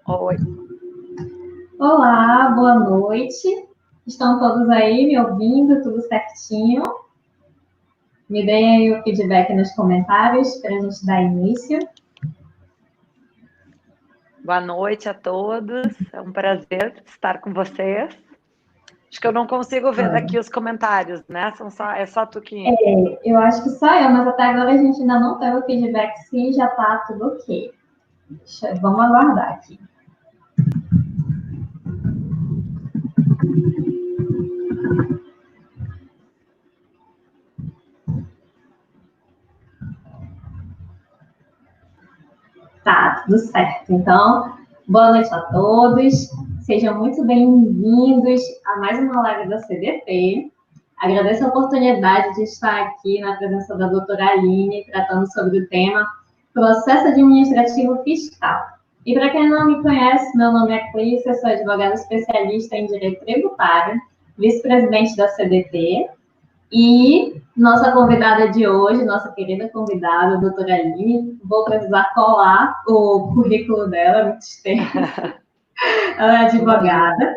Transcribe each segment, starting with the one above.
Oi. Olá, boa noite. Estão todos aí me ouvindo? Tudo certinho? Me deem aí o feedback nos comentários para a gente dar início. Boa noite a todos. É um prazer estar com vocês. Acho que eu não consigo ver daqui os comentários, né? É só tu que... Eu acho que só eu, mas até agora a gente ainda não teve o feedback se já está tudo ok. Vamos aguardar aqui. Tá, tudo certo. Então, boa noite a todos. Sejam muito bem-vindos a mais uma live da CDT. Agradeço a oportunidade de estar aqui na presença da doutora Aline, tratando sobre o tema Processo Administrativo Fiscal. E para quem não me conhece, meu nome é Clícia, sou advogada especialista em Direito Tributário, vice-presidente da CDT, e nossa convidada de hoje, nossa querida convidada, a doutora Aline, vou precisar colar o currículo dela, muito extenso. Ela é advogada,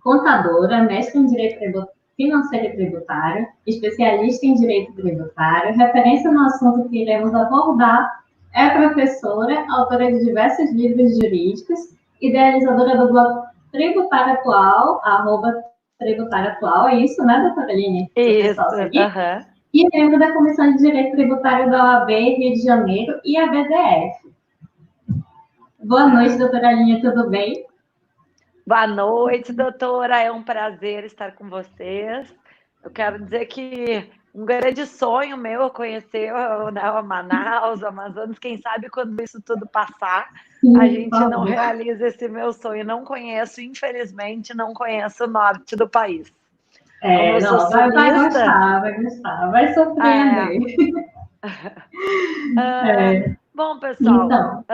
contadora, mestre em Direito Financeiro e Tributário, especialista em Direito Tributário, referência no assunto que iremos abordar, é professora, autora de diversos livros jurídicos, idealizadora do blog Tributário Atual, Tributário Atual, é isso, né, doutora Aline? Isso, aham. E membro da Comissão de Direito Tributário da OAB Rio de Janeiro e a BDF. Boa noite, doutora Aline, tudo bem? Boa noite, doutora. É um prazer estar com vocês. Eu quero dizer que um grande sonho meu é conhecer a Manaus, o Amazonas. Quem sabe quando isso tudo passar, a gente não realiza esse meu sonho. Não conheço, infelizmente, não conheço o norte do país. Como eu sou sulista, vai gostar, vai surpreender. Bom, pessoal, então,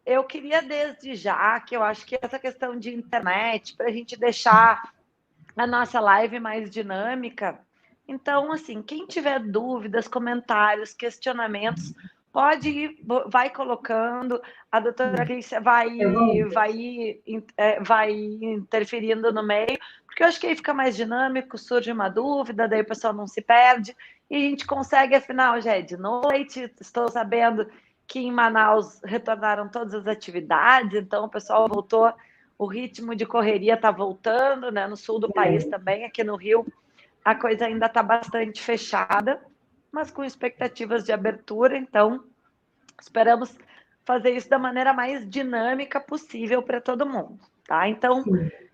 eu queria desde já, que eu acho que essa questão de internet, para a gente deixar a nossa live mais dinâmica. Então, assim, quem tiver dúvidas, comentários, questionamentos, pode ir, vai colocando, a doutora Clícia vai interferindo no meio, porque eu acho que aí fica mais dinâmico, surge uma dúvida, daí o pessoal não se perde, e a gente consegue, afinal, já é de noite, estou sabendo que em Manaus retornaram todas as atividades, então o pessoal voltou, o ritmo de correria está voltando, né? No sul do país também, aqui no Rio a coisa ainda está bastante fechada, mas com expectativas de abertura, então esperamos fazer isso da maneira mais dinâmica possível para todo mundo, tá? Então,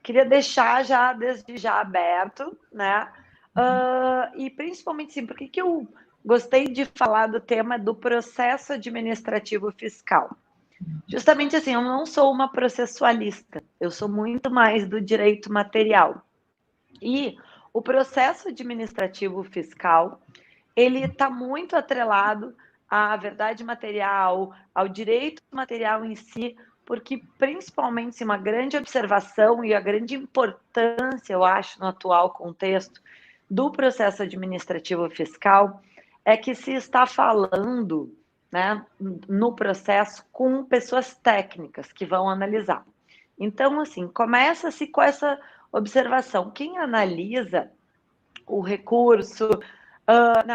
queria deixar já, desde já aberto, né? E principalmente, sim, por que eu gostei de falar do tema do processo administrativo fiscal? Justamente assim, eu não sou uma processualista, eu sou muito mais do direito material. E o processo administrativo fiscal, ele está muito atrelado à verdade material, ao direito material em si, porque principalmente uma grande observação e a grande importância, eu acho, no atual contexto do processo administrativo fiscal é que se está falando, né, no processo com pessoas técnicas que vão analisar. Então, assim, começa-se com essa observação. Quem analisa o recurso,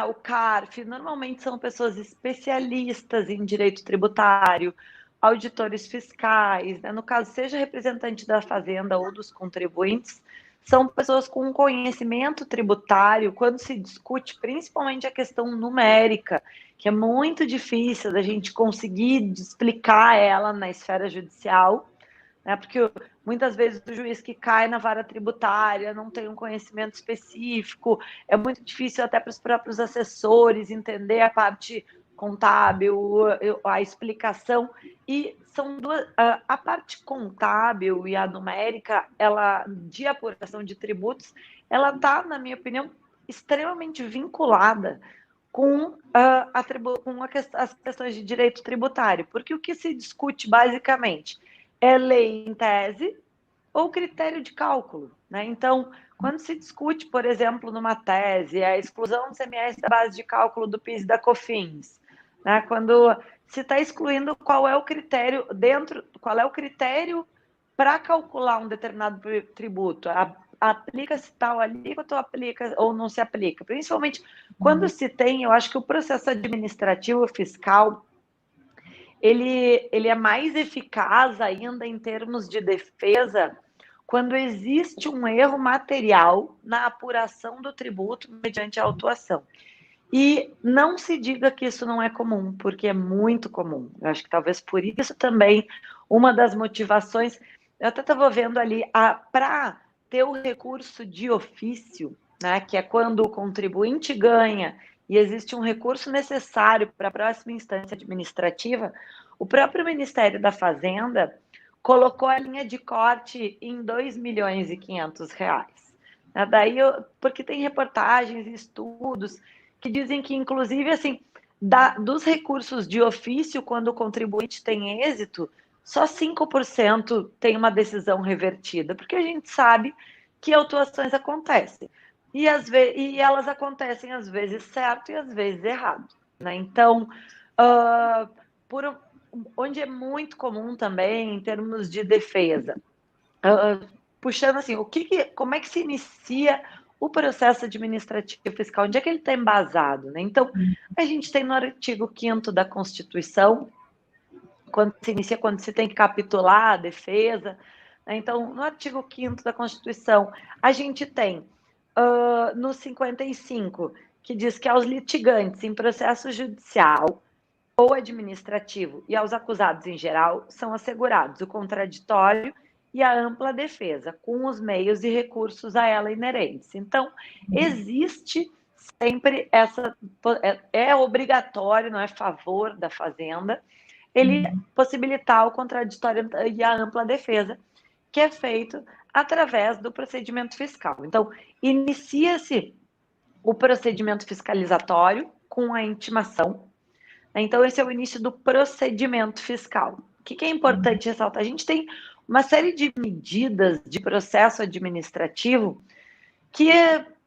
o CARF, normalmente são pessoas especialistas em direito tributário, auditores fiscais, né? No caso, seja representante da Fazenda ou dos contribuintes, são pessoas com conhecimento tributário quando se discute principalmente a questão numérica, que é muito difícil da gente conseguir explicar ela na esfera judicial, né? Porque muitas vezes o juiz que cai na vara tributária não tem um conhecimento específico, é muito difícil até para os próprios assessores entender a parte contábil, a explicação, e são duas, a parte contábil e a numérica, ela de apuração de tributos, ela está, na minha opinião, extremamente vinculada com, as questões de direito tributário, porque o que se discute basicamente é lei em tese ou critério de cálculo, né? Então, quando se discute, por exemplo, numa tese, a exclusão do CMS da base de cálculo do PIS e da COFINS, né? Quando se está excluindo qual é o critério para calcular um determinado tributo. Aplica-se tal alíquota ou aplica ou não se aplica. Principalmente quando se tem, eu acho que o processo administrativo fiscal ele é mais eficaz ainda em termos de defesa quando existe um erro material na apuração do tributo mediante a autuação. E não se diga que isso não é comum, porque é muito comum. Eu acho que talvez por isso também uma das motivações, eu até estava vendo ali, para ter o recurso de ofício, né, que é quando o contribuinte ganha e existe um recurso necessário para a próxima instância administrativa, o próprio Ministério da Fazenda colocou a linha de corte em R$2.500.000. Daí, porque tem reportagens e estudos que dizem que, inclusive, assim, dos recursos de ofício, quando o contribuinte tem êxito, só 5% tem uma decisão revertida, porque a gente sabe que autuações acontecem. E elas acontecem, às vezes, certo e às vezes errado. Né? Então, onde é muito comum também, em termos de defesa, puxando assim, como é que se inicia o processo administrativo fiscal, onde é que ele está embasado? Né? Então, a gente tem no artigo 5º da Constituição, quando se inicia, quando se tem que capitular a defesa. Né? Então, no artigo 5º da Constituição, a gente tem no 55, que diz que aos litigantes em processo judicial ou administrativo e aos acusados em geral são assegurados o contraditório e a ampla defesa, com os meios e recursos a ela inerentes. Então, existe sempre essa... É obrigatório, não é favor da Fazenda, ele possibilitar o contraditório e a ampla defesa, que é feito através do procedimento fiscal. Então, inicia-se o procedimento fiscalizatório com a intimação. Então, esse é o início do procedimento fiscal. O que é importante ressaltar? A gente tem uma série de medidas de processo administrativo que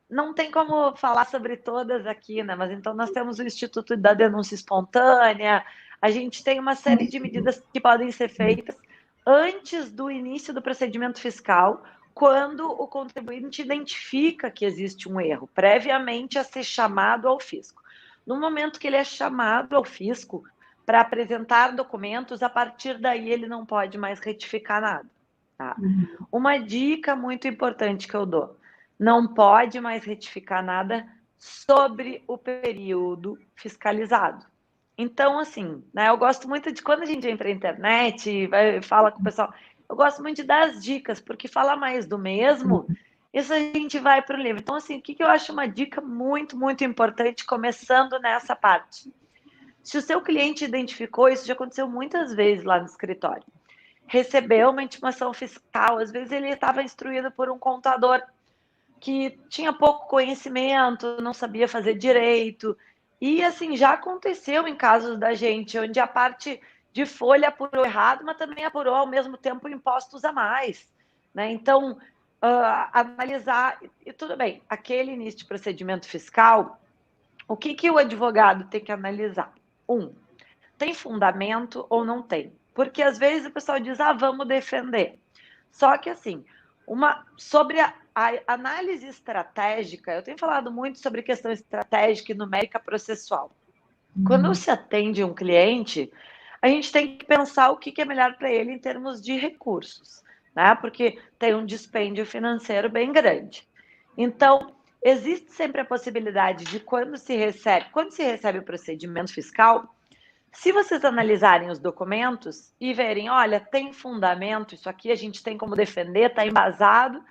não tem como falar sobre todas aqui, né? Mas então nós temos o Instituto da Denúncia Espontânea, a gente tem uma série de medidas que podem ser feitas antes do início do procedimento fiscal, quando o contribuinte identifica que existe um erro, previamente a ser chamado ao fisco. No momento que ele é chamado ao fisco para apresentar documentos, a partir daí ele não pode mais retificar nada. Tá? Uma dica muito importante que eu dou: não pode mais retificar nada sobre o período fiscalizado. Então, assim, né, eu gosto muito de quando a gente entra na internet e fala com o pessoal, eu gosto muito de dar as dicas, porque falar mais do mesmo, isso a gente vai para o livro. Então, assim, o que eu acho uma dica muito, muito importante, começando nessa parte? Se o seu cliente identificou, isso já aconteceu muitas vezes lá no escritório, recebeu uma intimação fiscal, às vezes ele estava instruído por um contador que tinha pouco conhecimento, não sabia fazer direito. E, assim, já aconteceu em casos da gente, onde a parte de folha apurou errado, mas também apurou, ao mesmo tempo, impostos a mais. Né? Então, analisar... E tudo bem, aquele início de procedimento fiscal, o que o advogado tem que analisar? Tem fundamento ou não tem? Porque, às vezes, o pessoal diz, vamos defender. Só que, assim, sobre a análise estratégica, eu tenho falado muito sobre questão estratégica e numérica processual. Quando se atende um cliente, a gente tem que pensar o que é melhor para ele em termos de recursos, né? Porque tem um dispêndio financeiro bem grande. Então, existe sempre a possibilidade de quando se recebe o procedimento fiscal, se vocês analisarem os documentos e verem, olha, tem fundamento, isso aqui a gente tem como defender, está embasado,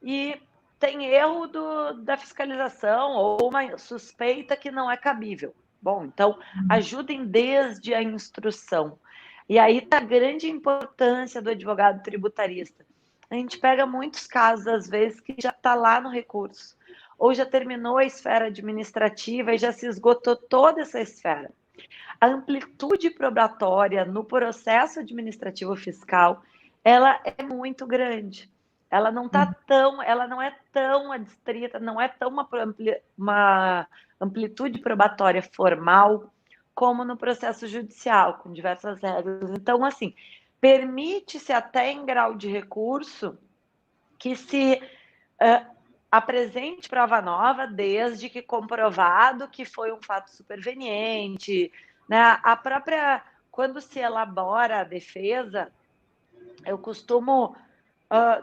e tem erro da fiscalização ou uma suspeita que não é cabível. Bom, então, ajudem desde a instrução. E aí está a grande importância do advogado tributarista. A gente pega muitos casos, às vezes, que já está lá no recurso, ou já terminou a esfera administrativa e já se esgotou toda essa esfera. A amplitude probatória no processo administrativo fiscal, ela é muito grande. Ela não é tão adstrita, não é tão uma amplitude probatória formal como no processo judicial, com diversas regras. Então, assim, permite-se até em grau de recurso que se apresente prova nova, desde que comprovado que foi um fato superveniente, né? A própria, quando se elabora a defesa, eu costumo,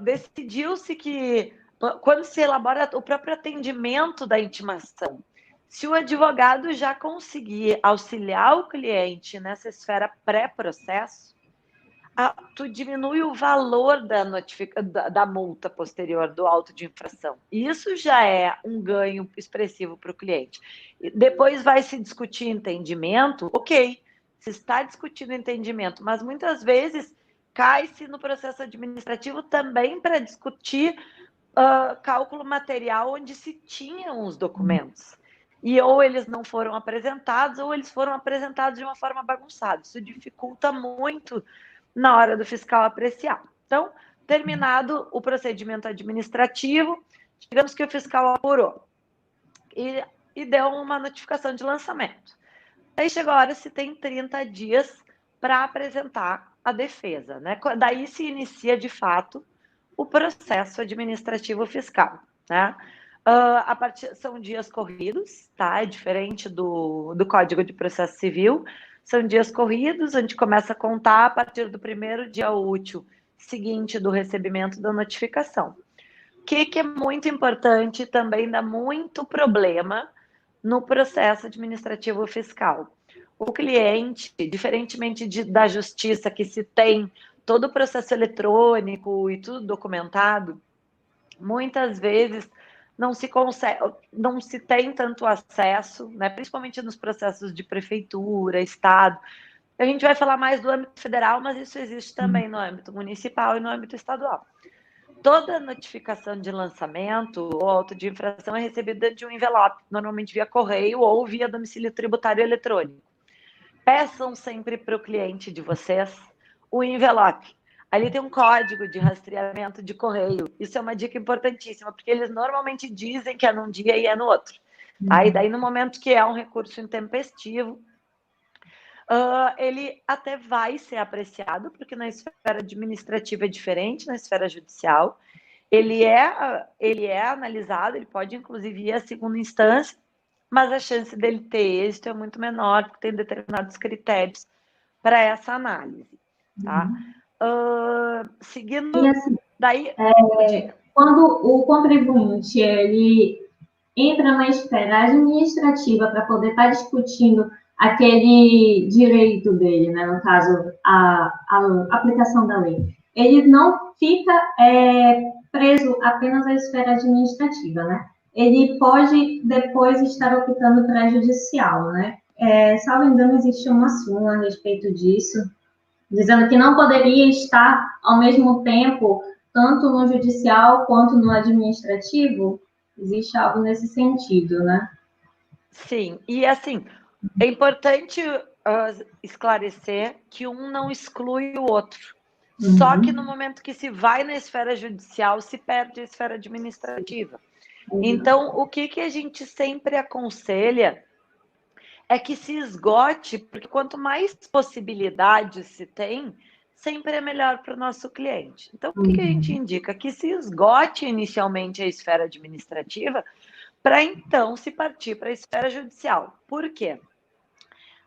decidiu-se que, quando se elabora o próprio atendimento da intimação, se o advogado já conseguir auxiliar o cliente nessa esfera pré-processo, tu diminui o valor da multa posterior do auto de infração. Isso já é um ganho expressivo para o cliente. Depois vai se discutir entendimento, ok, se está discutindo entendimento, mas muitas vezes cai-se no processo administrativo também para discutir cálculo material onde se tinham os documentos. E ou eles não foram apresentados, ou eles foram apresentados de uma forma bagunçada. Isso dificulta muito na hora do fiscal apreciar. Então, terminado o procedimento administrativo, digamos que o fiscal apurou e deu uma notificação de lançamento. Aí chegou a hora, se tem 30 dias para apresentar a defesa, né? Daí se inicia, de fato, o processo administrativo fiscal, né? São dias corridos, tá? É diferente do Código de Processo Civil. São dias corridos, a gente começa a contar a partir do primeiro dia útil seguinte do recebimento da notificação. O que é muito importante, também dá muito problema no processo administrativo fiscal. O cliente, diferentemente da justiça, que se tem todo o processo eletrônico e tudo documentado, muitas vezes não se tem tanto acesso, né, principalmente nos processos de prefeitura, estado. A gente vai falar mais do âmbito federal, mas isso existe também no âmbito municipal e no âmbito estadual. Toda notificação de lançamento ou auto de infração é recebida de um envelope, normalmente via correio ou via domicílio tributário eletrônico. Peçam sempre para o cliente de vocês o envelope. Ali tem um código de rastreamento de correio. Isso é uma dica importantíssima, porque eles normalmente dizem que é num dia e é no outro. Tá? E daí, no momento que é um recurso intempestivo, ele até vai ser apreciado, porque na esfera administrativa é diferente, na esfera judicial. Ele é analisado, ele pode, inclusive, ir à segunda instância, mas a chance dele ter êxito é muito menor, porque tem determinados critérios para essa análise, tá? Seguindo, E assim, daí... quando o contribuinte ele entra na esfera administrativa para poder estar discutindo aquele direito dele, né, no caso, a aplicação da lei, ele não fica preso apenas à esfera administrativa, né? Ele pode depois estar optando para a judicial, né? Salvo engano, existe uma súmula a respeito disso, dizendo que não poderia estar ao mesmo tempo tanto no judicial quanto no administrativo. Existe algo nesse sentido, né? Sim, e assim, é importante esclarecer que um não exclui o outro. Só que no momento que se vai na esfera judicial, se perde a esfera administrativa. Então, o que a gente sempre aconselha é que se esgote, porque quanto mais possibilidades se tem, sempre é melhor para o nosso cliente. Então, o que a gente indica? Que se esgote inicialmente a esfera administrativa, para então se partir para a esfera judicial. Por quê?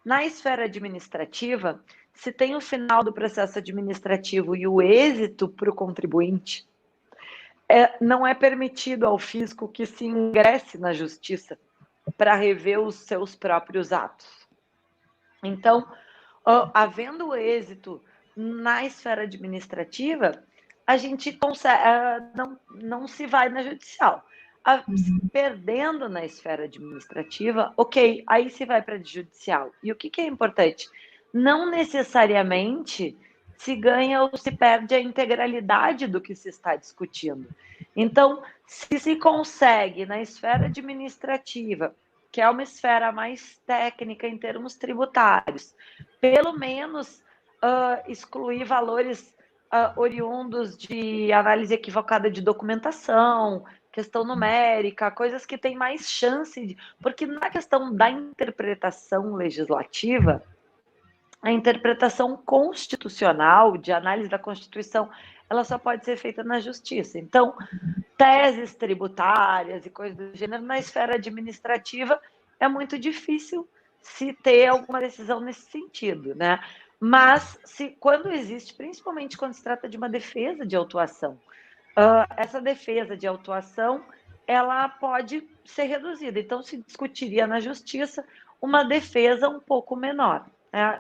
Na esfera administrativa, se tem o final do processo administrativo e o êxito para o contribuinte, não é permitido ao fisco que se ingresse na justiça para rever os seus próprios atos. Então, havendo êxito na esfera administrativa, a gente consegue, não se vai na judicial. Perdendo na esfera administrativa, ok, aí se vai para a judicial. E o que é importante? Não necessariamente se ganha ou se perde a integralidade do que se está discutindo. Então, se se consegue na esfera administrativa, que é uma esfera mais técnica em termos tributários, pelo menos excluir valores oriundos de análise equivocada de documentação, questão numérica, coisas que têm mais chance de... Porque na questão da interpretação legislativa, a interpretação constitucional, de análise da Constituição, ela só pode ser feita na justiça. Então, teses tributárias e coisas do gênero, na esfera administrativa, é muito difícil se ter alguma decisão nesse sentido, né? Mas, quando existe, principalmente quando se trata de uma defesa de autuação, essa defesa de autuação, ela pode ser reduzida. Então, se discutiria na justiça uma defesa um pouco menor.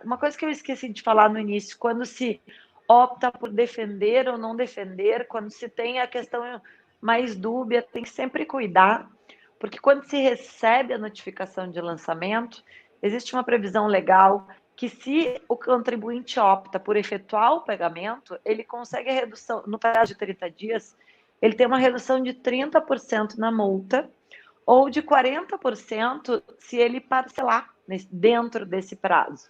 Uma coisa que eu esqueci de falar no início, quando se opta por defender ou não defender, quando se tem a questão mais dúbia, tem que sempre cuidar, porque quando se recebe a notificação de lançamento, existe uma previsão legal que, se o contribuinte opta por efetuar o pagamento, ele consegue a redução, no prazo de 30 dias, ele tem uma redução de 30% na multa, ou de 40% se ele parcelar dentro desse prazo.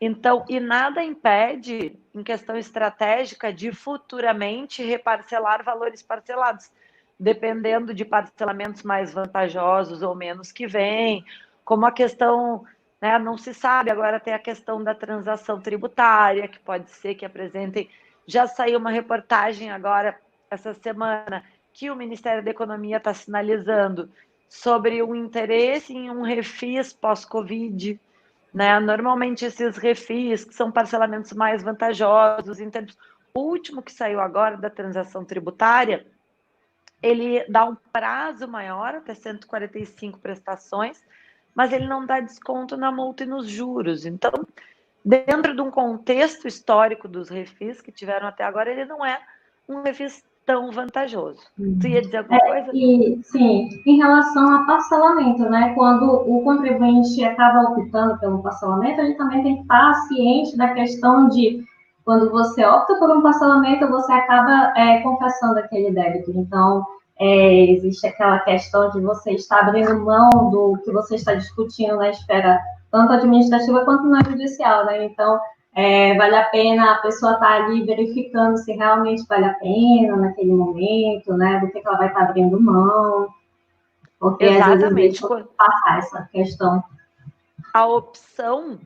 Então, e nada impede, em questão estratégica, de futuramente reparcelar valores parcelados, dependendo de parcelamentos mais vantajosos ou menos que vêm, como a questão, né, não se sabe, agora tem a questão da transação tributária, que pode ser que apresentem, já saiu uma reportagem agora, essa semana, que o Ministério da Economia está sinalizando sobre o interesse em um refis pós-Covid, né? Normalmente esses refis, que são parcelamentos mais vantajosos, em termos... O último que saiu agora da transação tributária, ele dá um prazo maior, até 145 prestações, mas ele não dá desconto na multa e nos juros. Então, dentro de um contexto histórico dos refis que tiveram até agora, ele não é um refis tão vantajoso. Tu ia dizer alguma coisa? Sim, em relação a parcelamento, né? Quando o contribuinte acaba optando pelo parcelamento, ele também tem que estar ciente da questão de, quando você opta por um parcelamento, você acaba confessando aquele débito. Então, existe aquela questão de você estar abrindo mão do que você está discutindo na esfera tanto administrativa quanto na judicial, né? Então, vale a pena a pessoa estar ali verificando se realmente vale a pena naquele momento, né? Do que ela vai estar abrindo mão, porque exatamente, às vezes deixa passar essa questão. A opção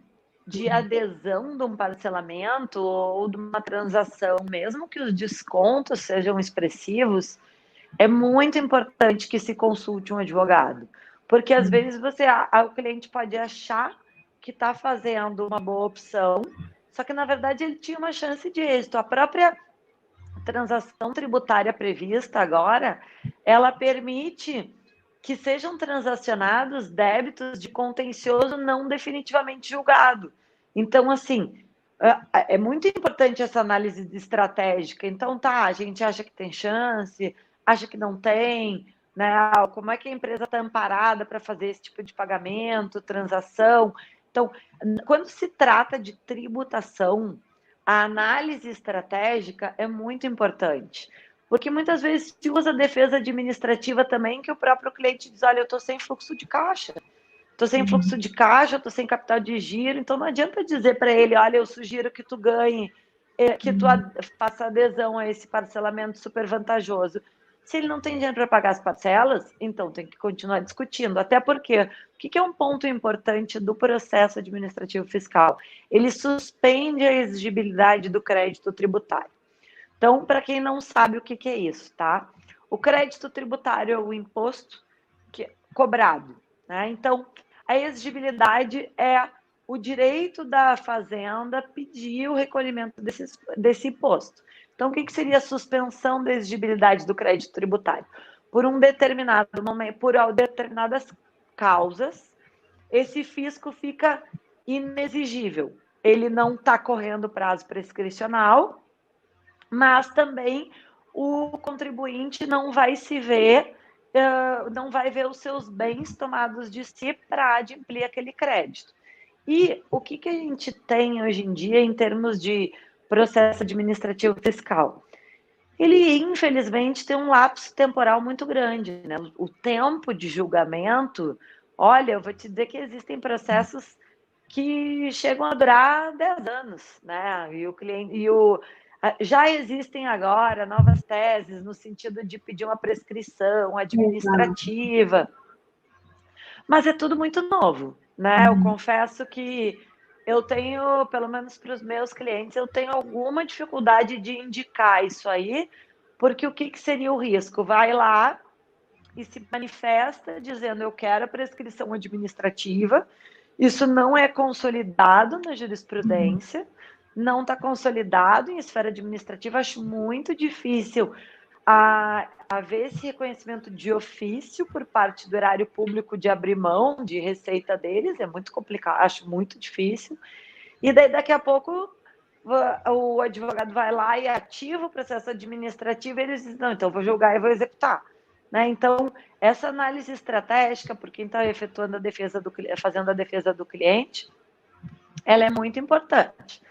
de adesão de um parcelamento ou de uma transação, mesmo que os descontos sejam expressivos, é muito importante que se consulte um advogado, porque às vezes o cliente pode achar que está fazendo uma boa opção, só que na verdade ele tinha uma chance de êxito. A própria transação tributária prevista agora, ela permite que sejam transacionados débitos de contencioso não definitivamente julgado. Então, assim, é muito importante essa análise estratégica. Então, a gente acha que tem chance, acha que não tem, né? Como é que a empresa está amparada para fazer esse tipo de pagamento, transação? Então, quando se trata de tributação, a análise estratégica é muito importante, porque muitas vezes se usa a defesa administrativa também, que o próprio cliente diz, olha, eu estou sem fluxo de caixa, estou sem fluxo de caixa, estou sem capital de giro, então não adianta dizer para ele, olha, eu sugiro que tu ganhe, que tu faça adesão a esse parcelamento super vantajoso. Se ele não tem dinheiro para pagar as parcelas, então tem que continuar discutindo. Até porque, o que é um ponto importante do processo administrativo fiscal? Ele suspende a exigibilidade do crédito tributário. Então, para quem não sabe o que é isso, tá? O crédito tributário é o imposto cobrado, né? Então, a exigibilidade é o direito da fazenda pedir o recolhimento desse imposto. Então, o que seria a suspensão da exigibilidade do crédito tributário? Por um determinado momento, por determinadas causas, esse fisco fica inexigível. Ele não está correndo prazo prescricional, mas também o contribuinte não vai se ver, não vai ver os seus bens tomados de si para adimplir aquele crédito. E o que a gente tem hoje em dia em termos de processo administrativo fiscal? Ele, infelizmente, tem um lapso temporal muito grande, né? O tempo de julgamento, olha, eu vou te dizer que existem processos que chegam a durar 10 anos, né? E Já existem agora novas teses no sentido de pedir uma prescrição administrativa, mas é tudo muito novo, né? Eu confesso que eu tenho, pelo menos para os meus clientes, eu tenho alguma dificuldade de indicar isso aí, porque o que seria o risco? Vai lá e se manifesta dizendo eu quero a prescrição administrativa, isso não é consolidado na jurisprudência, não está consolidado em esfera administrativa, acho muito difícil haver esse reconhecimento de ofício por parte do erário público de abrir mão de receita deles, é muito complicado, acho muito difícil, e daí daqui a pouco o advogado vai lá e ativa o processo administrativo e eles dizem, não, então eu vou julgar e vou executar. Né? Então, essa análise estratégica, por quem está efetuando a defesa fazendo a defesa do cliente, ela é muito importante.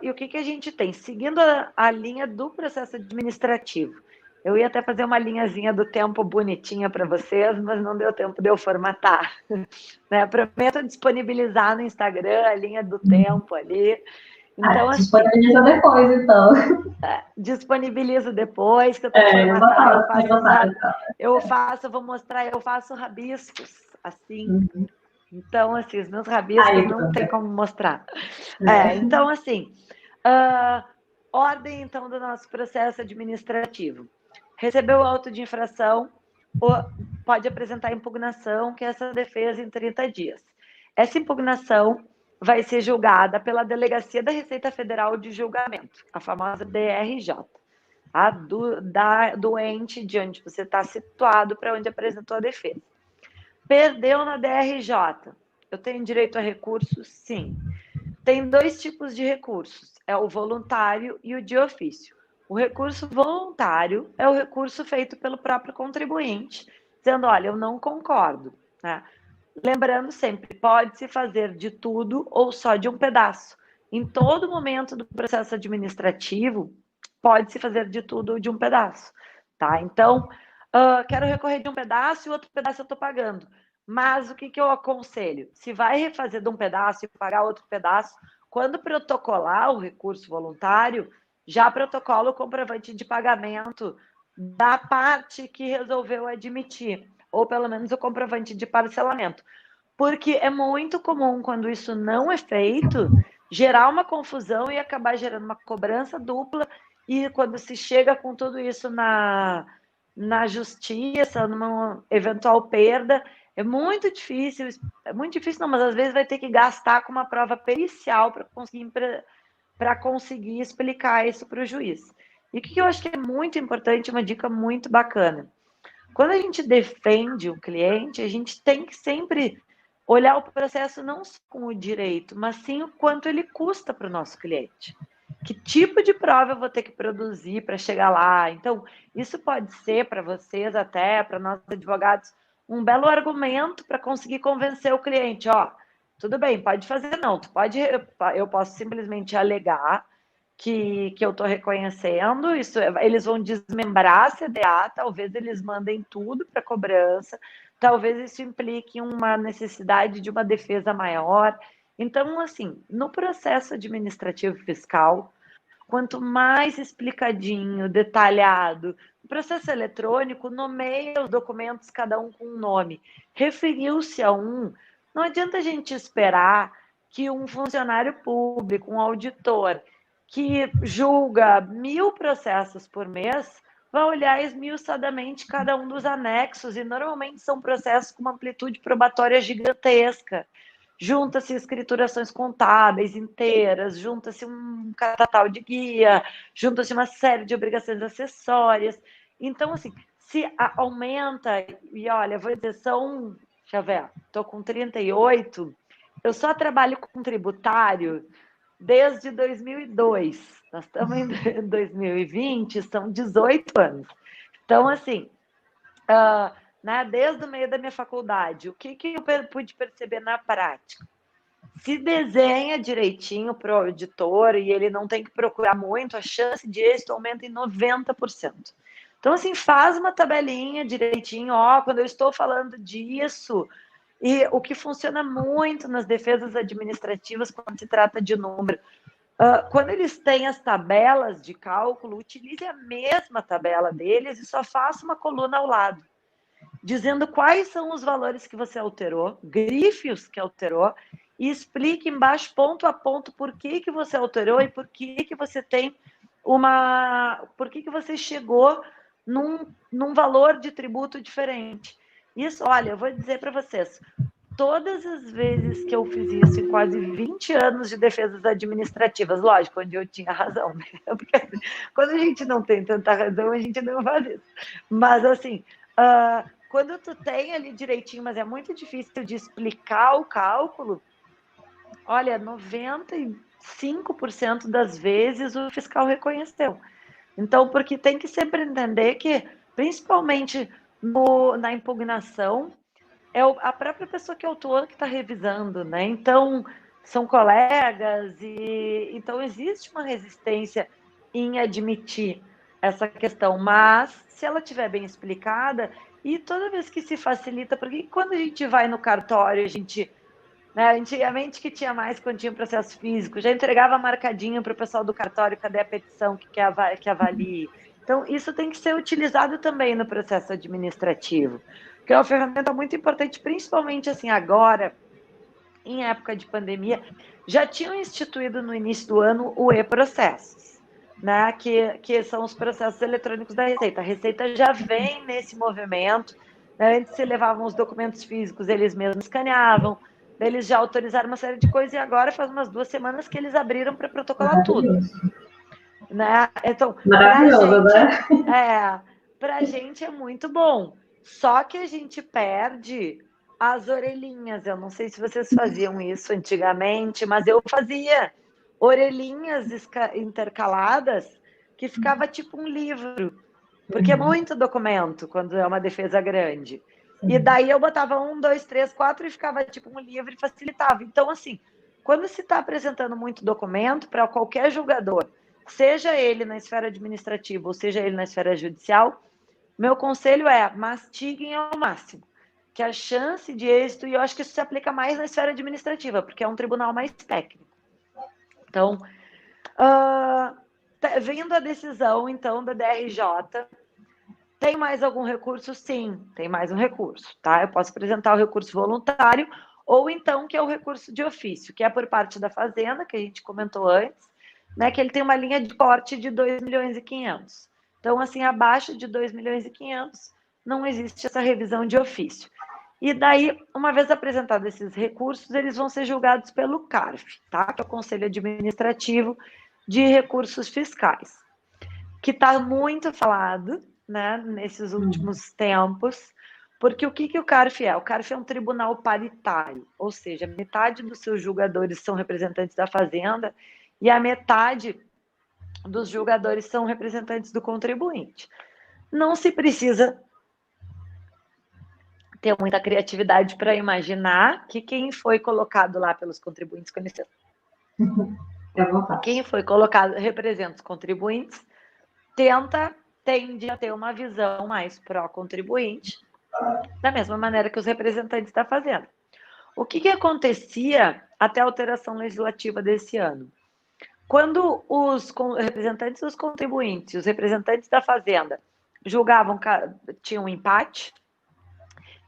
E o que a gente tem? Seguindo a linha do processo administrativo. Eu ia até fazer uma linhazinha do tempo bonitinha para vocês, mas não deu tempo de eu formatar. Né? Prometo disponibilizar no Instagram a linha do tempo ali. Então, disponibiliza depois, então. Disponibilizo depois, que eu tenho que formatar. Eu vou mostrar, eu faço rabiscos, assim. Então, assim, os meus rabiscos não tem como mostrar. Então, assim, ordem, então, do nosso processo administrativo. Recebeu o auto de infração, pode apresentar impugnação, que é essa defesa em 30 dias. Essa impugnação vai ser julgada pela Delegacia da Receita Federal de Julgamento, a famosa DRJ, tá? do ente de onde você está situado para onde apresentou a defesa. Perdeu na DRJ. Eu tenho direito a recurso? Sim. Tem 2 tipos de recursos, é o voluntário e o de ofício. O recurso voluntário é o recurso feito pelo próprio contribuinte, dizendo, olha, eu não concordo. Né? Lembrando sempre, pode-se fazer de tudo ou só de um pedaço. Em todo momento do processo administrativo, pode-se fazer de tudo ou de um pedaço. Tá? Então, quero recorrer de um pedaço e outro pedaço eu estou pagando. Mas o que eu aconselho? Se vai refazer de um pedaço e pagar outro pedaço, quando protocolar o recurso voluntário, já protocola o comprovante de pagamento da parte que resolveu admitir, ou pelo menos o comprovante de parcelamento. Porque é muito comum, quando isso não é feito, gerar uma confusão e acabar gerando uma cobrança dupla, e quando se chega com tudo isso na justiça, numa eventual perda, é muito difícil não, mas às vezes vai ter que gastar com uma prova pericial para conseguir explicar isso para o juiz. E o que eu acho que é muito importante, uma dica muito bacana. Quando a gente defende o cliente, a gente tem que sempre olhar o processo não só com o direito, mas sim o quanto ele custa para o nosso cliente. Que tipo de prova eu vou ter que produzir para chegar lá? Então, isso pode ser para vocês, até para nossos advogados, um belo argumento para conseguir convencer o cliente. Ó, tudo bem, pode fazer não. Eu posso simplesmente alegar que eu estou reconhecendo. Isso, eles vão desmembrar a CDA, talvez eles mandem tudo para cobrança, talvez isso implique uma necessidade de uma defesa maior. Então, assim, no processo administrativo fiscal, quanto mais explicadinho, detalhado, o processo eletrônico nomeia os documentos, cada um com um nome. Referiu-se a um, não adianta a gente esperar que um funcionário público, um auditor, que julga 1000 processos por mês, vai olhar esmiuçadamente cada um dos anexos, e normalmente são processos com uma amplitude probatória gigantesca. Junta-se escriturações contábeis inteiras, junta-se um catatal de guia, junta-se uma série de obrigações acessórias. Então, assim, se aumenta, e olha, vou dizer, deixa eu ver, estou com 38, eu só trabalho com tributário desde 2002. Nós estamos em 2020, são 18 anos. Então, assim, né, desde o meio da minha faculdade, o que eu pude perceber na prática? Se desenha direitinho para o auditor e ele não tem que procurar muito, a chance de êxito aumenta em 90%. Então, assim, faz uma tabelinha direitinho, quando eu estou falando disso, e o que funciona muito nas defesas administrativas quando se trata de número, Quando eles têm as tabelas de cálculo, utilize a mesma tabela deles e só faça uma coluna ao lado, dizendo quais são os valores que você alterou, grife os que alterou, e explique embaixo, ponto a ponto, por que você alterou e por que você tem por que você chegou num valor de tributo diferente. Isso, olha, eu vou dizer para vocês, todas as vezes que eu fiz isso em quase 20 anos de defesas administrativas, lógico, onde eu tinha razão, né? Porque quando a gente não tem tanta razão, a gente não faz isso. Mas, assim, quando tu tem ali direitinho, mas é muito difícil de explicar o cálculo, olha, 95% das vezes o fiscal reconheceu. Então, porque tem que sempre entender que, principalmente na impugnação, é a própria pessoa que autua que está revisando, né? Então, são colegas, e então existe uma resistência em admitir essa questão, mas se ela estiver bem explicada, e toda vez que se facilita, porque quando a gente vai no cartório, a gente, né, antigamente que tinha mais quando tinha processo físico, já entregava marcadinho para o pessoal do cartório, cadê a petição que avalie. Então, isso tem que ser utilizado também no processo administrativo, que é uma ferramenta muito importante, principalmente assim agora, em época de pandemia. Já tinham instituído no início do ano o e-processos, né, que são os processos eletrônicos da Receita. A Receita já vem nesse movimento, né? Antes se levavam os documentos físicos, eles mesmos escaneavam, eles já autorizaram uma série de coisas, e agora faz umas 2 semanas que eles abriram para protocolar tudo. Né? Então, maravilhoso, pra gente é muito bom. Só que a gente perde as orelhinhas. Eu não sei se vocês faziam isso antigamente, mas eu fazia orelhinhas intercaladas que ficava tipo um livro, porque é muito documento quando é uma defesa grande. E daí eu botava 1, 2, 3, 4 e ficava tipo um livro e facilitava. Então, assim, quando se está apresentando muito documento para qualquer julgador, seja ele na esfera administrativa ou seja ele na esfera judicial, meu conselho é mastiguem ao máximo, que a chance de êxito, e eu acho que isso se aplica mais na esfera administrativa, porque é um tribunal mais técnico. Então, vindo a decisão, então, da DRJ, tem mais algum recurso? Sim, tem mais um recurso, tá? Eu posso apresentar o recurso voluntário, ou então que é o recurso de ofício, que é por parte da Fazenda, que a gente comentou antes, né, que ele tem uma linha de corte de 2,5 milhões. Então, assim, abaixo de 2,5 milhões, não existe essa revisão de ofício. E daí, uma vez apresentados esses recursos, eles vão ser julgados pelo CARF, tá? Que é o Conselho Administrativo de Recursos Fiscais, que está muito falado, né, nesses últimos tempos, porque o que o CARF é? O CARF é um tribunal paritário, ou seja, metade dos seus julgadores são representantes da Fazenda e a metade dos julgadores são representantes do contribuinte. Não se precisa ter muita criatividade para imaginar que quem foi colocado lá pelos contribuintes, quem foi colocado representa os contribuintes, tende a ter uma visão mais pró-contribuinte, da mesma maneira que os representantes da Fazenda. O que acontecia até a alteração legislativa desse ano? Quando os representantes dos contribuintes e os representantes da Fazenda julgavam, tinham um empate,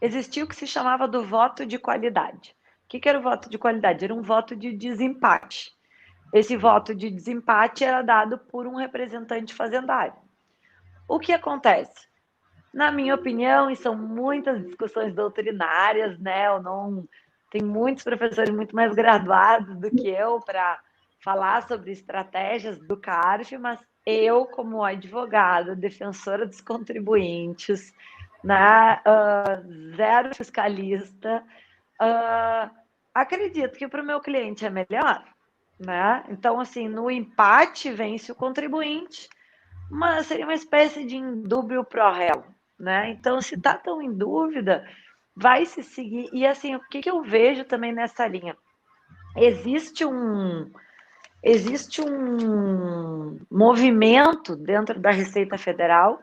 existia o que se chamava do voto de qualidade. O que era o voto de qualidade? Era um voto de desempate. Esse voto de desempate era dado por um representante fazendário. O que acontece? Na minha opinião, e são muitas discussões doutrinárias, né? Tem muitos professores muito mais graduados do que eu para falar sobre estratégias do CARF, mas eu, como advogada, defensora dos contribuintes, né, zero fiscalista, acredito que para o meu cliente é melhor, né? Então, assim, no empate vence o contribuinte, mas seria uma espécie de indúbio pro réu, né? Então, se está tão em dúvida, vai se seguir. E assim, o que eu vejo também nessa linha? Existe um movimento dentro da Receita Federal,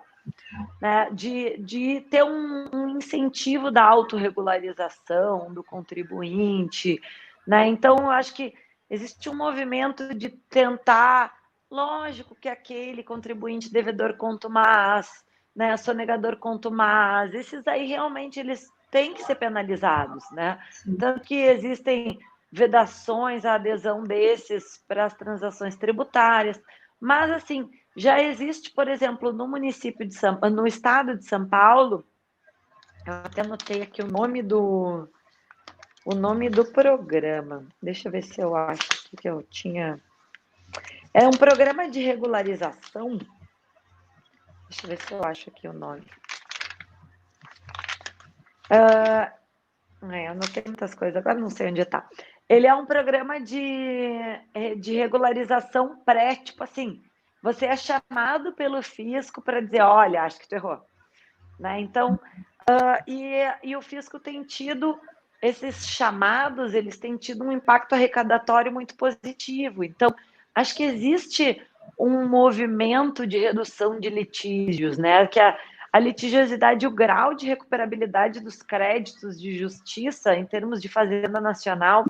né, de ter um incentivo da autorregularização do contribuinte, né? Então, eu acho que existe um movimento de tentar, lógico que aquele contribuinte devedor contumaz, né, sonegador contumaz, esses aí realmente eles têm que ser penalizados, né? Tanto que existem vedações à adesão desses para as transações tributárias, mas assim, já existe, por exemplo, no município de no estado de São Paulo, eu até anotei aqui o nome do programa. Deixa eu ver se eu acho que eu tinha. É um programa de regularização. Deixa eu ver se eu acho aqui o nome. Eu anotei muitas coisas, agora não sei onde está. Ele é um programa de regularização pré, tipo assim, você é chamado pelo fisco para dizer, olha, acho que tu errou. Né? Então, e o fisco tem tido, esses chamados, eles têm tido um impacto arrecadatório muito positivo. Então, acho que existe um movimento de redução de litígios, né? Que a litigiosidade, o grau de recuperabilidade dos créditos de justiça, em termos de Fazenda Nacional,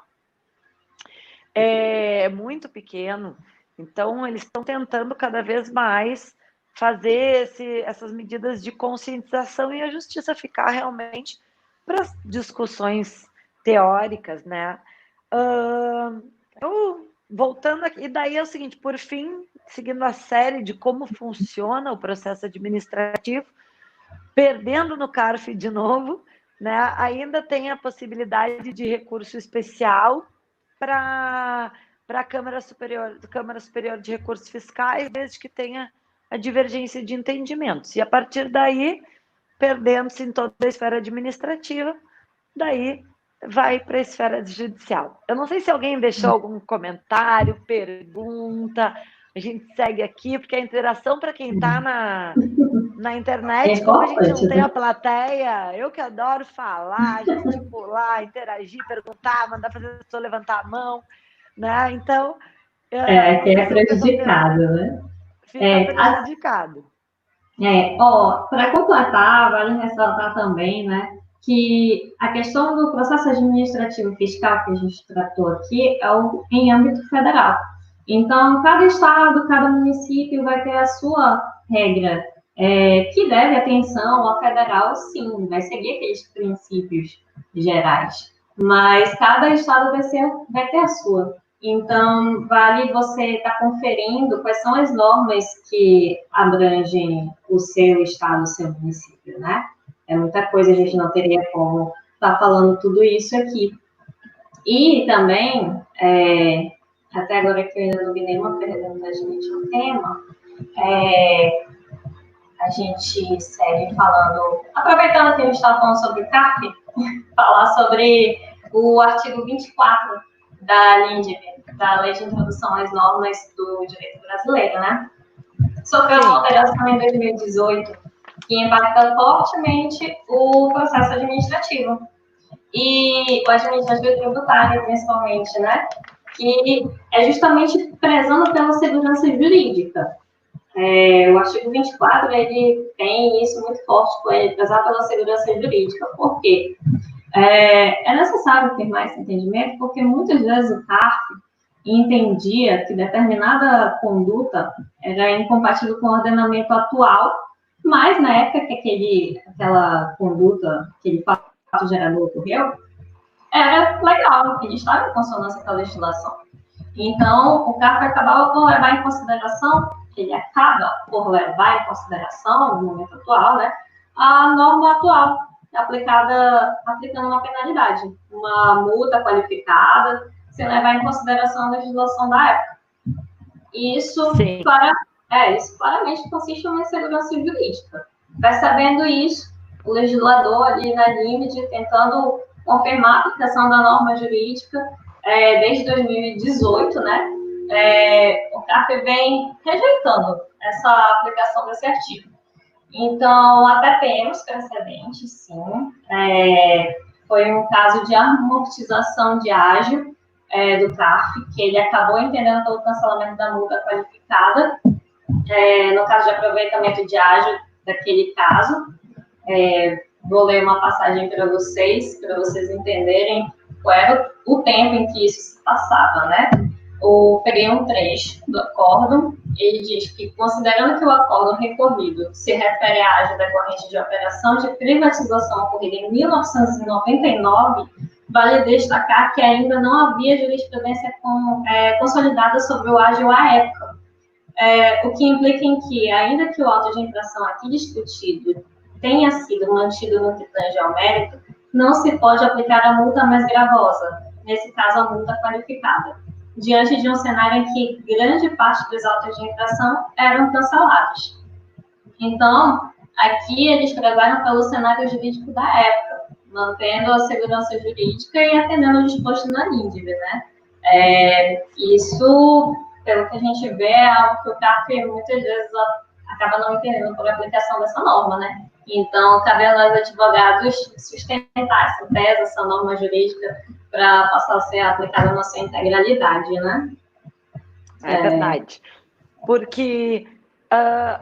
é muito pequeno. Então, eles estão tentando cada vez mais fazer essas medidas de conscientização e a justiça ficar realmente para as discussões teóricas, né? Voltando aqui, e daí é o seguinte, por fim, seguindo a série de como funciona o processo administrativo, perdendo no CARF de novo, né? Ainda tem a possibilidade de recurso especial para a Câmara Superior de Recursos Fiscais, desde que tenha a divergência de entendimentos. E a partir daí, perdendo-se em toda a esfera administrativa, daí vai para a esfera judicial. Eu não sei se alguém deixou algum comentário, pergunta, a gente segue aqui, porque a interação para quem está na internet, como a gente não tem a plateia, eu que adoro falar, gesticular, interagir, perguntar, mandar fazer a pessoa levantar a mão, né? Então, que é prejudicado, né? Fica prejudicado. Para completar, vale ressaltar também, né, que a questão do processo administrativo fiscal que a gente tratou aqui é em âmbito federal. Então, cada estado, cada município vai ter a sua regra, que deve atenção ao federal, sim, vai seguir aqueles princípios gerais, mas cada estado vai ter a sua. Então, vale você estar conferindo quais são as normas que abrangem o seu estado, o seu município, né? É muita coisa, a gente não teria como estar falando tudo isso aqui. E também, até agora que eu ainda não vi nenhuma pergunta, gente, no tema, a gente segue falando, aproveitando que a gente está falando sobre o CARF, falar sobre o artigo 24 da Lei de Introdução às Normas do Direito Brasileiro, né? Sofreu uma alteração em 2018 que impacta fortemente o processo administrativo. E o administrativo tributário, principalmente, né? Que é justamente prezando pela segurança jurídica. O artigo 24, ele tem isso muito forte com ele, prezar pela segurança jurídica. Por quê? É necessário firmar esse entendimento, porque muitas vezes o CARF entendia que determinada conduta era incompatível com o ordenamento atual, mas na época que aquela conduta, aquele fato gerador ocorreu, era legal, ele estava em consonância com a legislação. Então, o CARF acabava por levar em consideração, ele acaba por levar em consideração, no momento atual, né, a norma atual, aplicando uma penalidade, uma multa qualificada, sem levar em consideração a legislação da época. E isso claramente consiste em uma insegurança jurídica. Percebendo isso, o legislador ali na limite, tentando confirmar a aplicação da norma jurídica desde 2018, né? O CARF vem rejeitando essa aplicação desse artigo. Então, até temos precedentes, sim. Foi um caso de amortização de ágio do CARF, que ele acabou entendendo pelo cancelamento da multa qualificada, no caso de aproveitamento de ágio daquele caso. Vou ler uma passagem para vocês entenderem qual era o tempo em que isso se passava, né? O preâmbulo 3 do acórdão, ele diz que, considerando que o acórdão recorrido se refere à age decorrente de operação de privatização ocorrida em 1999, vale destacar que ainda não havia jurisprudência consolidada sobre o ágio à época, o que implica em que, ainda que o auto de infração aqui discutido tenha sido mantido no que tange ao mérito, não se pode aplicar a multa mais gravosa, nesse caso a multa qualificada, diante de um cenário em que grande parte dos autos de infração eram cancelados. Então, aqui eles prezaram pelo cenário jurídico da época, mantendo a segurança jurídica e atendendo o disposto na NINDV, né? Isso, pelo que a gente vê, é algo que o CARF muitas vezes acaba não entendendo por aplicação dessa norma, né? Então, cabe a nós, advogados, sustentar essa tese, essa norma jurídica, para passar a ser aplicada na sua integralidade, né? É verdade. Porque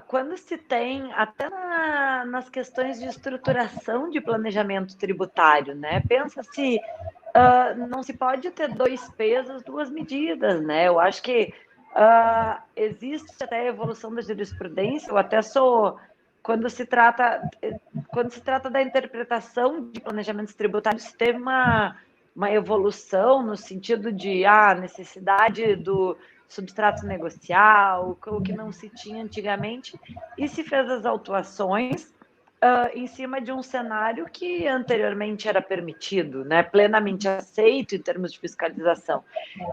quando se tem, até nas questões de estruturação de planejamento tributário, né? Pensa-se, não se pode ter dois pesos, duas medidas, né? Eu acho que existe até a evolução da jurisprudência, eu até sou... Quando se trata da interpretação de planejamentos tributários, teve uma evolução no sentido de necessidade do substrato negocial, o que não se tinha antigamente, e se fez as autuações em cima de um cenário que anteriormente era permitido, né, plenamente aceito em termos de fiscalização.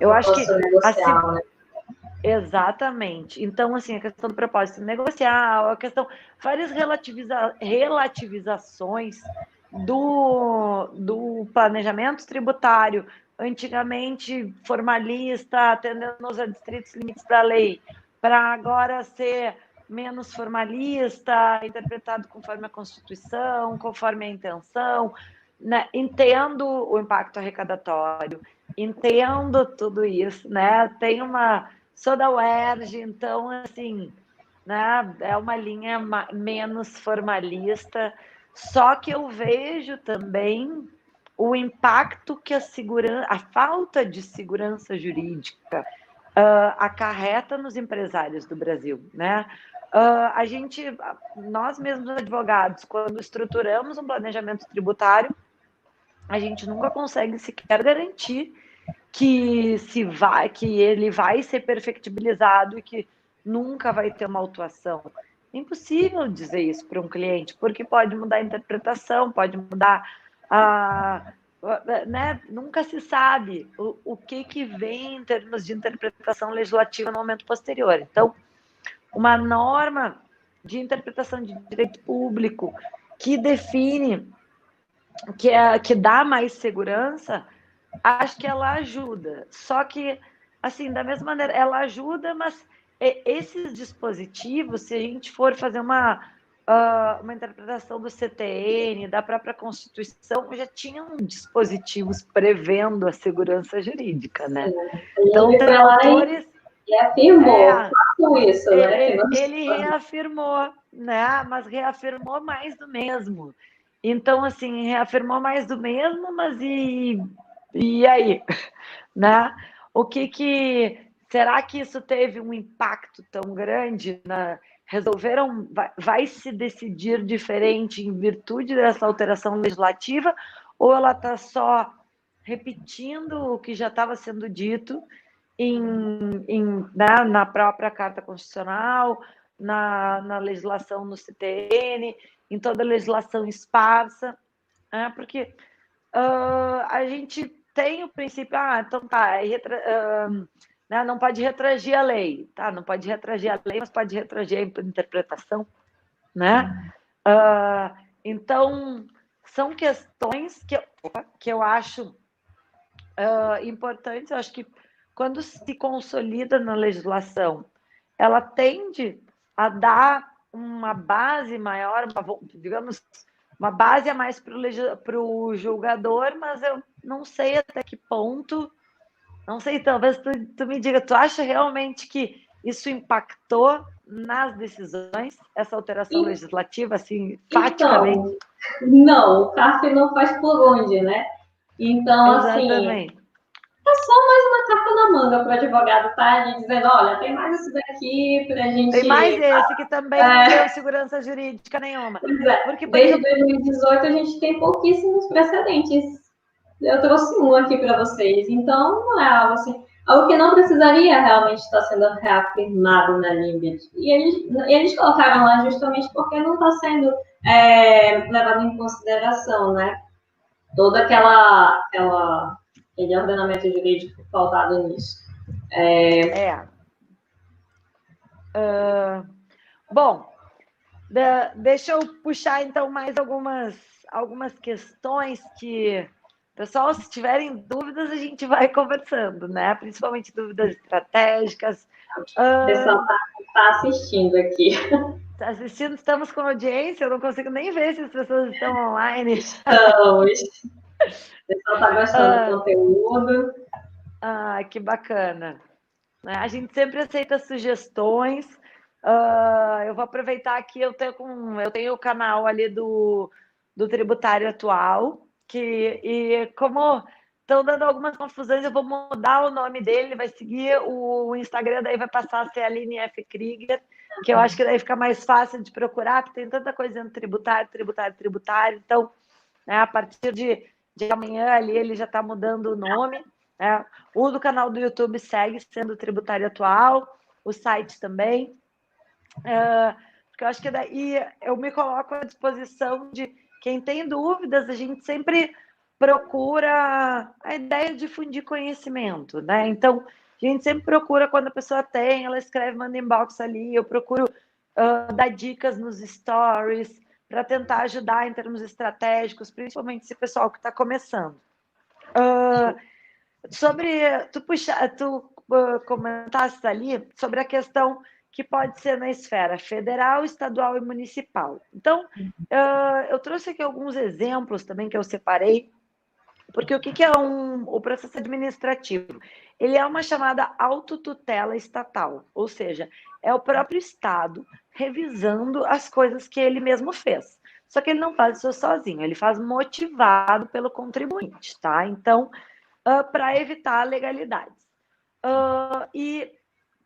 Eu acho que negocial, né? Exatamente. Então, assim, a questão do propósito negocial, a questão, várias relativizações do planejamento tributário, antigamente formalista, atendendo aos adstritos limites da lei, para agora ser menos formalista, interpretado conforme a Constituição, conforme a intenção, né? Entendo o impacto arrecadatório, entendo tudo isso, né? Sou da UERJ, então, assim, né, é uma linha menos formalista, só que eu vejo também o impacto que a falta de segurança jurídica acarreta nos empresários do Brasil, né? Nós mesmos advogados, quando estruturamos um planejamento tributário, a gente nunca consegue sequer garantir que ele vai ser perfectibilizado e que nunca vai ter uma autuação. É impossível dizer isso para um cliente, porque pode mudar a interpretação, pode mudar né? Nunca se sabe o que vem em termos de interpretação legislativa no momento posterior. Então, uma norma de interpretação de direito público que define, que dá mais segurança, acho que ela ajuda. Só que, assim, da mesma maneira, ela ajuda, mas esses dispositivos, se a gente for fazer uma interpretação do CTN, da própria Constituição, já tinham dispositivos prevendo a segurança jurídica, né? Então, tem autores... E afirmou, façam isso, né? Ele reafirmou, né? Mas reafirmou mais do mesmo. Então, assim, reafirmou mais do mesmo, mas e aí? Né? Será que isso teve um impacto tão grande? Vai se decidir diferente em virtude dessa alteração legislativa, ou ela está só repetindo o que já estava sendo dito na própria Carta Constitucional, na legislação no CTN, em toda a legislação esparsa, né? Porque a gente tem o princípio, então tá, né, não pode retroagir a lei, tá? Não pode retroagir a lei, mas pode retroagir a interpretação, né? Então, são questões que eu acho importantes. Eu acho que quando se consolida na legislação, ela tende a dar uma base maior, digamos, uma base a mais para o julgador, mas eu não sei até que ponto, não sei, talvez tu me diga, tu acha realmente que isso impactou nas decisões, essa alteração legislativa, assim, faticamente? Então, não, o CARF não faz por onde, né? Então, exatamente. Assim, só mais uma carta na manga para o advogado, tá? A gente dizendo, olha, tem mais isso daqui para a gente... Tem mais esse que também não deu segurança jurídica nenhuma. Porque, desde 2018 a gente tem pouquíssimos precedentes. Eu trouxe um aqui para vocês. Então, não é algo assim... Algo que não precisaria realmente estar sendo reafirmado na Limbit. E eles colocaram lá justamente porque não está sendo levado em consideração, né? Todo aquele ordenamento jurídico pautado nisso. Bom, deixa eu puxar, então, mais algumas questões que... Pessoal, se tiverem dúvidas, a gente vai conversando, né? Principalmente dúvidas estratégicas. O pessoal está assistindo aqui. Está assistindo, estamos com audiência, eu não consigo nem ver se as pessoas estão online. Estamos. O pessoal está gostando do conteúdo. Que bacana. A gente sempre aceita sugestões. Eu vou aproveitar aqui, eu tenho o canal ali do Tributário Atual, e como estão dando algumas confusões, eu vou mudar o nome dele, vai seguir o Instagram, daí vai passar a ser Aline F. Krieger, que eu acho que daí fica mais fácil de procurar, porque tem tanta coisa no tributário. Então, né, a partir de amanhã ali ele já está mudando o nome. O do canal do YouTube segue sendo Tributário Atual, o site também. Porque eu acho que daí eu me coloco à disposição de quem tem dúvidas, a gente sempre procura a ideia de difundir conhecimento, né? Então, a gente sempre procura, quando a pessoa tem, ela escreve, manda inbox ali, eu procuro dar dicas nos stories para tentar ajudar em termos estratégicos, principalmente esse pessoal que está começando. Tu comentaste ali sobre a questão que pode ser na esfera federal, estadual e municipal. Então, eu trouxe aqui alguns exemplos também que eu separei, porque o que é o processo administrativo? Ele é uma chamada autotutela estatal, ou seja, é o próprio Estado revisando as coisas que ele mesmo fez. Só que ele não faz isso sozinho, ele faz motivado pelo contribuinte, tá? Então, para evitar legalidades. E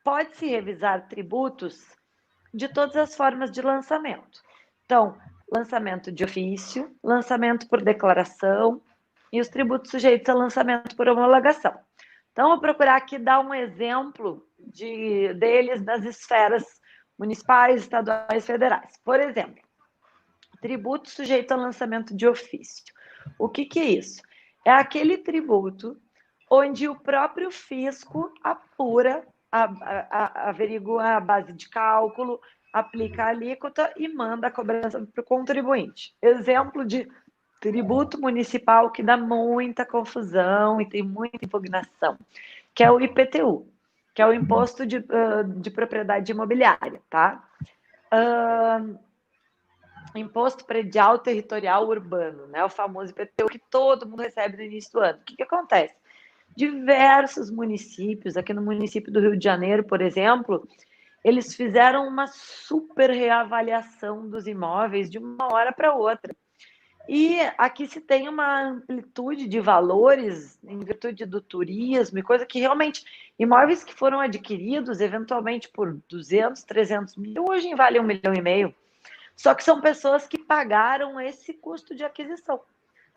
pode-se revisar tributos de todas as formas de lançamento. Então, lançamento de ofício, lançamento por declaração e os tributos sujeitos a lançamento por homologação. Então, vou procurar aqui dar um exemplo deles nas esferas municipais, estaduais e federais. Por exemplo, tributo sujeito a lançamento de ofício. O que é isso? É aquele tributo onde o próprio fisco apura, averigua a base de cálculo, aplica a alíquota e manda a cobrança para o contribuinte. Exemplo de tributo municipal que dá muita confusão e tem muita impugnação, que é o IPTU, que é o Imposto de Propriedade Imobiliária, tá? Imposto Predial Territorial Urbano, né? O famoso IPTU que todo mundo recebe no início do ano. O que acontece? Diversos municípios, aqui no município do Rio de Janeiro, por exemplo, eles fizeram uma super reavaliação dos imóveis de uma hora para outra. E aqui se tem uma amplitude de valores em virtude do turismo e coisa que realmente, imóveis que foram adquiridos eventualmente por 200, 300 mil, hoje valem 1,5 milhão. Só que são pessoas que pagaram esse custo de aquisição,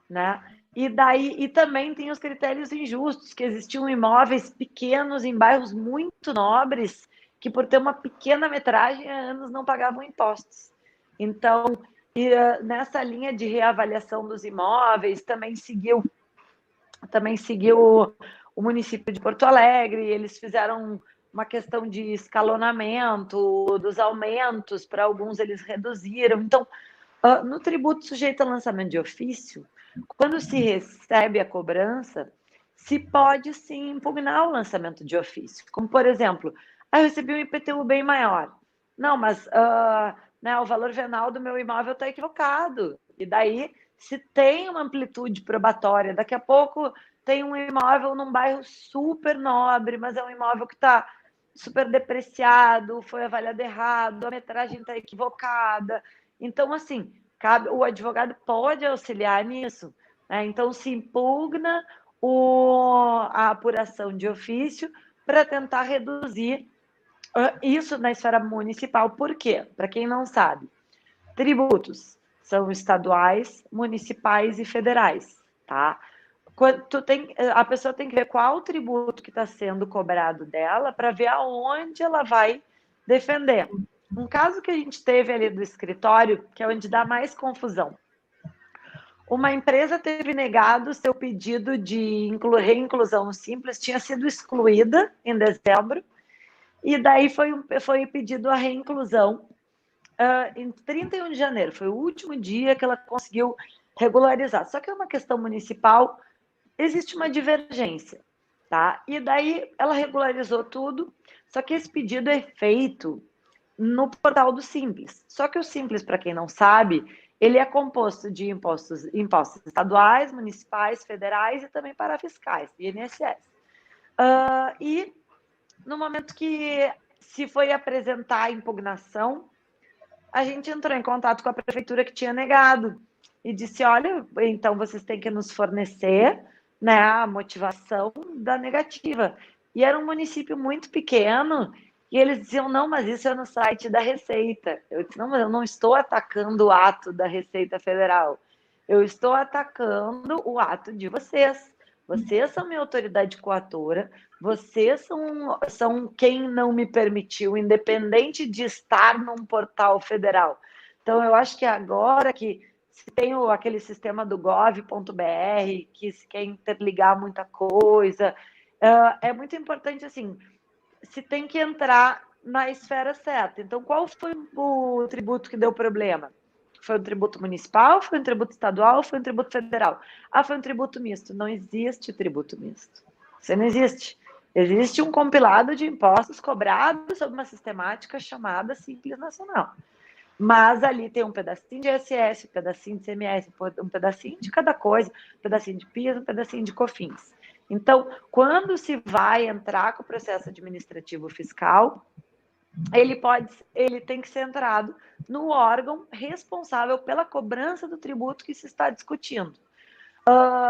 né? E também tem os critérios injustos, que existiam imóveis pequenos em bairros muito nobres, que por ter uma pequena metragem há anos não pagavam impostos. Então, nessa linha de reavaliação dos imóveis, também seguiu o município de Porto Alegre, eles fizeram uma questão de escalonamento dos aumentos, para alguns eles reduziram. Então, no tributo sujeito a lançamento de ofício, quando se recebe a cobrança, se pode sim impugnar o lançamento de ofício. Como, por exemplo, eu recebi um IPTU bem maior. Não, mas né, o valor venal do meu imóvel está equivocado. E daí, se tem uma amplitude probatória, daqui a pouco tem um imóvel num bairro super nobre, mas é um imóvel que está super depreciado, foi avaliado errado, a metragem está equivocada. Então, assim, o advogado pode auxiliar nisso, né? Então, se impugna a apuração de ofício para tentar reduzir isso na esfera municipal. Por quê? Para quem não sabe, tributos são estaduais, municipais e federais, tá? A pessoa tem que ver qual o tributo que está sendo cobrado dela para ver aonde ela vai defender. Um caso que a gente teve ali do escritório, que é onde dá mais confusão. Uma empresa teve negado seu pedido de reinclusão simples, tinha sido excluída em dezembro, e daí foi pedido a reinclusão em 31 de janeiro. Foi o último dia que ela conseguiu regularizar. Só que é uma questão municipal, existe uma divergência, tá? E daí ela regularizou tudo, só que esse pedido é feito no portal do Simples. Só que o Simples, para quem não sabe, ele é composto de impostos estaduais, municipais, federais e também parafiscais, INSS. E no momento que se foi apresentar a impugnação, a gente entrou em contato com a prefeitura que tinha negado e disse, olha, então vocês têm que nos fornecer, né, a motivação da negativa. E era um município muito pequeno e eles diziam, não, mas isso é no site da Receita. Eu disse, não, mas eu não estou atacando o ato da Receita Federal. Eu estou atacando o ato de vocês. Vocês são minha autoridade coatora, vocês são quem não me permitiu, independente de estar num portal federal. Então, eu acho que agora que se tem aquele sistema do gov.br, que se quer interligar muita coisa, é muito importante, assim, se tem que entrar na esfera certa. Então, qual foi o tributo que deu problema? Foi um tributo municipal, foi um tributo estadual, foi um tributo federal? Ah, foi um tributo misto. Não existe tributo misto. Isso não existe. Existe um compilado de impostos cobrados sob uma sistemática chamada Simples Nacional. Mas ali tem um pedacinho de ISS, um pedacinho de CMS, um pedacinho de cada coisa, um pedacinho de PIS, um pedacinho de COFINS. Então, quando se vai entrar com o processo administrativo fiscal, ele tem que ser entrado no órgão responsável pela cobrança do tributo que se está discutindo.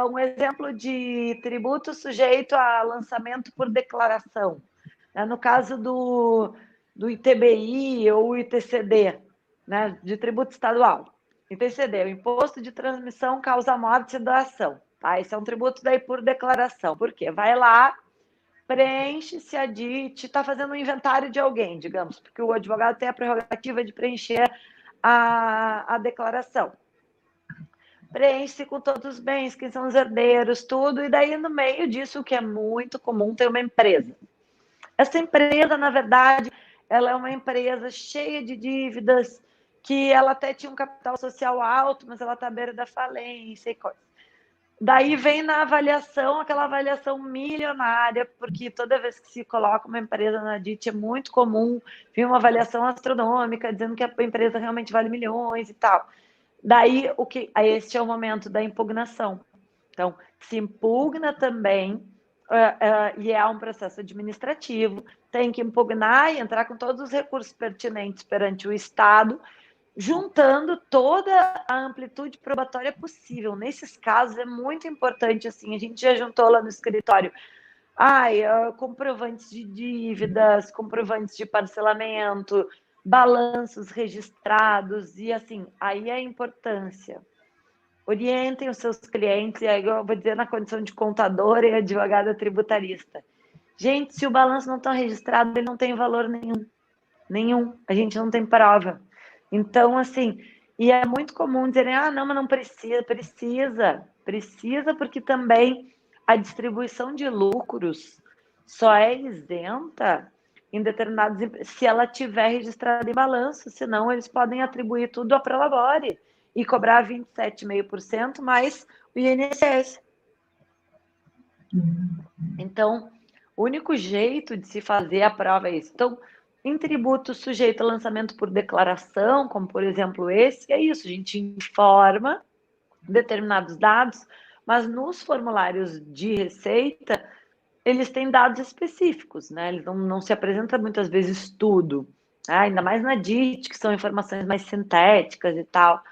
Um exemplo de tributo sujeito a lançamento por declaração, né? No caso do ITBI ou ITCD, né? De tributo estadual. ITCD, o Imposto de Transmissão Causa Morte e Doação. Tá? Esse é um tributo daí por declaração. Por quê? Vai lá, preenche, se adite, está fazendo um inventário de alguém, digamos, porque o advogado tem a prerrogativa de preencher a declaração. Preenche com todos os bens, quem são os herdeiros, tudo, e daí no meio disso, o que é muito comum, tem uma empresa. Essa empresa, na verdade, ela é uma empresa cheia de dívidas, que ela até tinha um capital social alto, mas ela está à beira da falência e coisa. Daí vem na avaliação, aquela avaliação milionária, porque toda vez que se coloca uma empresa na DIT é muito comum vir uma avaliação astronômica, dizendo que a empresa realmente vale milhões e tal. Daí, este é o momento da impugnação. Então, se impugna também, e é um processo administrativo, tem que impugnar e entrar com todos os recursos pertinentes perante o Estado, juntando toda a amplitude probatória possível. Nesses casos é muito importante, assim, a gente já juntou lá no escritório, comprovantes de dívidas, comprovantes de parcelamento, balanços registrados, e assim, aí é a importância. Orientem os seus clientes, e aí eu vou dizer na condição de contadora e advogada tributarista. Gente, se o balanço não está registrado, ele não tem valor nenhum. Nenhum. A gente não tem prova. Então, assim, e é muito comum dizerem, não, mas não precisa. Precisa porque também a distribuição de lucros só é isenta em determinados, se ela tiver registrada em balanço, senão eles podem atribuir tudo a prolabore e cobrar 27,5% mais o INSS. Então, o único jeito de se fazer a prova é isso. Então, em tributo sujeito a lançamento por declaração, como por exemplo esse, é isso, a gente informa determinados dados, mas nos formulários de receita, eles têm dados específicos, né? Eles não se apresenta muitas vezes tudo, né? Ainda mais na DIT, que são informações mais sintéticas e tal.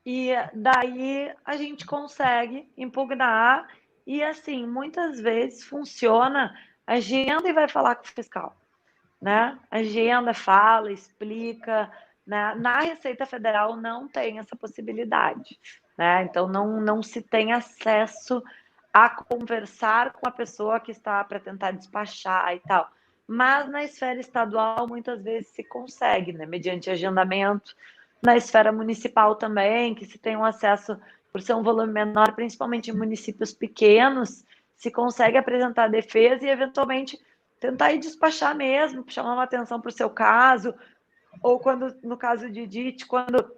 E daí a gente consegue impugnar e, assim, muitas vezes funciona, agenda e vai falar com o fiscal, né? Agenda, fala, explica, né? Na Receita Federal não tem essa possibilidade, né? Então não se tem acesso a conversar com a pessoa que está para tentar despachar e tal. Mas na esfera estadual muitas vezes se consegue, né? Mediante agendamento. Na esfera municipal também, que se tem um acesso, por ser um volume menor, principalmente em municípios pequenos, se consegue apresentar a defesa e, eventualmente, tentar ir despachar mesmo, chamar uma atenção para o seu caso, ou quando, no caso de DIT, quando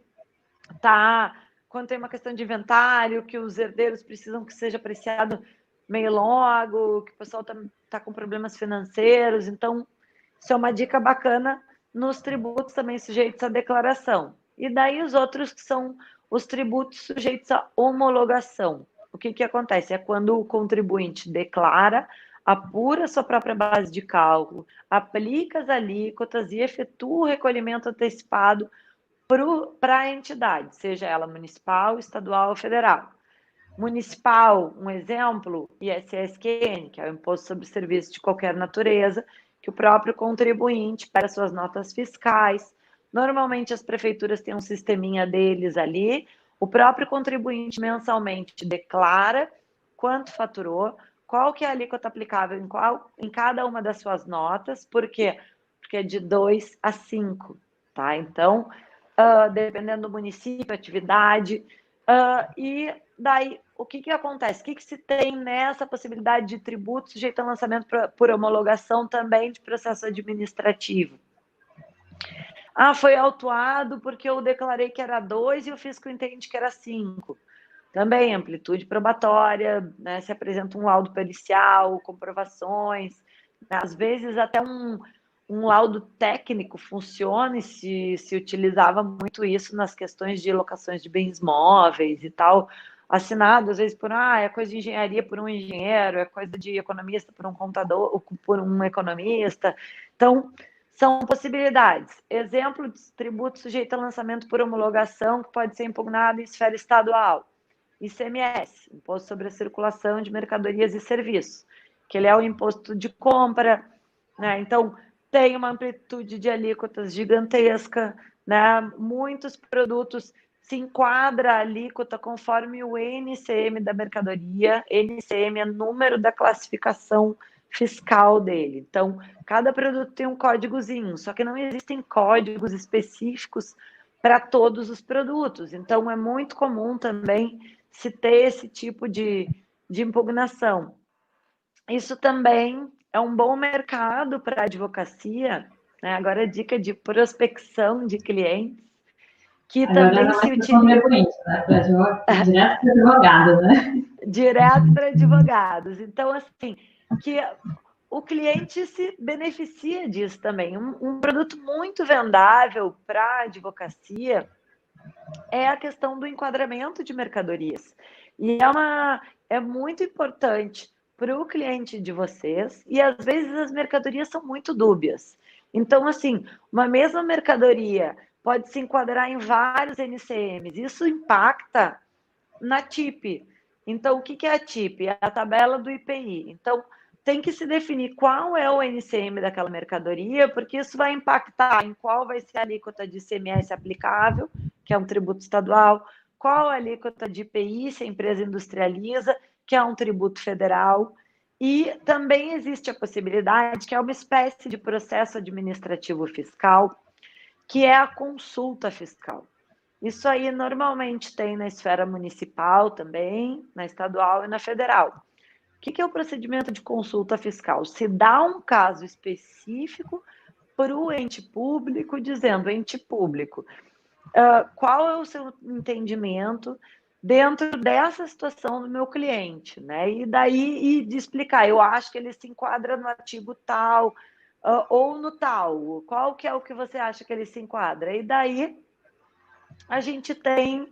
tem uma questão de inventário, que os herdeiros precisam que seja apreciado meio logo, que o pessoal tá com problemas financeiros. Então, isso é uma dica bacana nos tributos também sujeitos à declaração. E daí os outros que são os tributos sujeitos à homologação. O que acontece? É quando o contribuinte declara, apura sua própria base de cálculo, aplica as alíquotas e efetua o recolhimento antecipado para a entidade, seja ela municipal, estadual ou federal. Municipal, um exemplo, ISSQN, que é o Imposto sobre Serviços de Qualquer Natureza, que o próprio contribuinte para suas notas fiscais. Normalmente as prefeituras têm um sisteminha deles ali. O próprio contribuinte mensalmente declara quanto faturou, qual que é a alíquota aplicável em cada uma das suas notas. Por quê? Porque é de 2 a 5, tá? Então, dependendo do município, atividade, e daí o que acontece? O que se tem nessa possibilidade de tributo sujeito a lançamento por homologação também de processo administrativo? Foi autuado porque eu declarei que era 2 e o fisco entende que era 5. Também amplitude probatória, né? Se apresenta um laudo pericial, comprovações, né? Às vezes até um laudo técnico funciona, e se utilizava muito isso nas questões de locações de bens móveis e tal, assinado às vezes por, é coisa de engenharia por um engenheiro, é coisa de economista por um contador, ou por um economista. Então, são possibilidades. Exemplo de tributo sujeito a lançamento por homologação, que pode ser impugnado em esfera estadual. ICMS, Imposto sobre a Circulação de Mercadorias e Serviços, que ele é o imposto de compra, né? Então, tem uma amplitude de alíquotas gigantesca, né? Muitos produtos se enquadra a alíquota conforme o NCM da mercadoria. NCM é número da classificação fiscal dele. Então, cada produto tem um códigozinho, só que não existem códigos específicos para todos os produtos. Então, é muito comum também se ter esse tipo de impugnação. Isso também é um bom mercado para a advocacia, né? Agora, dica de prospecção de clientes, que agora também não se é utiliza. Direto para advogado, né? Direto para advogados. Então, assim, que o cliente se beneficia disso também. Um produto muito vendável para a advocacia é a questão do enquadramento de mercadorias. E é muito importante para o cliente de vocês, e às vezes as mercadorias são muito dúbias. Então, assim, uma mesma mercadoria pode se enquadrar em vários NCMs. Isso impacta na TIP. Então, o que é a TIP? É a tabela do IPI. Então, tem que se definir qual é o NCM daquela mercadoria, porque isso vai impactar em qual vai ser a alíquota de ICMS aplicável, que é um tributo estadual, qual a alíquota de IPI, se a empresa industrializa, que é um tributo federal. E também existe a possibilidade, que é uma espécie de processo administrativo fiscal, que é a consulta fiscal. Isso aí normalmente tem na esfera municipal também, na estadual e na federal. O que é o procedimento de consulta fiscal? Se dá um caso específico para o ente público, dizendo, ente público, qual é o seu entendimento dentro dessa situação do meu cliente, né? E daí de explicar, eu acho que ele se enquadra no artigo tal, ou no tal, qual que é o que você acha que ele se enquadra? E daí a gente tem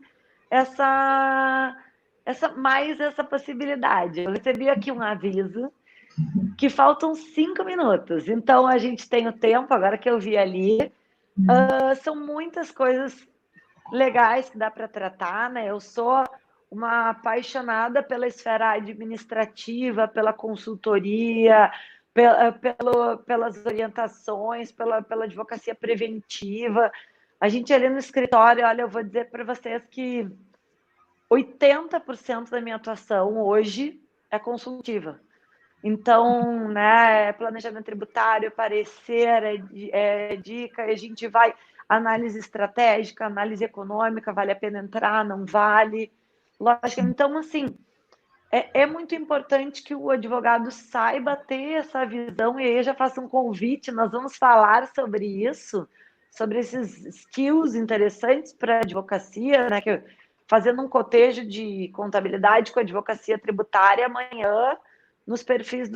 essa possibilidade. Eu recebi aqui um aviso que faltam 5 minutos, então a gente tem o tempo, agora que eu vi ali, são muitas coisas legais que dá para tratar, né? Eu sou uma apaixonada pela esfera administrativa, pela consultoria, pelas orientações, pela advocacia preventiva. A gente ali no escritório, olha, eu vou dizer para vocês que 80% da minha atuação hoje é consultiva. Então, né, planejamento tributário, parecer, dica, a gente vai, análise estratégica, análise econômica, vale a pena entrar, não vale. Lógico, então, assim, é muito importante que o advogado saiba ter essa visão, e aí eu já faço um convite, nós vamos falar sobre isso, sobre esses skills interessantes para a advocacia, né, fazendo um cotejo de contabilidade com advocacia tributária amanhã, nos perfis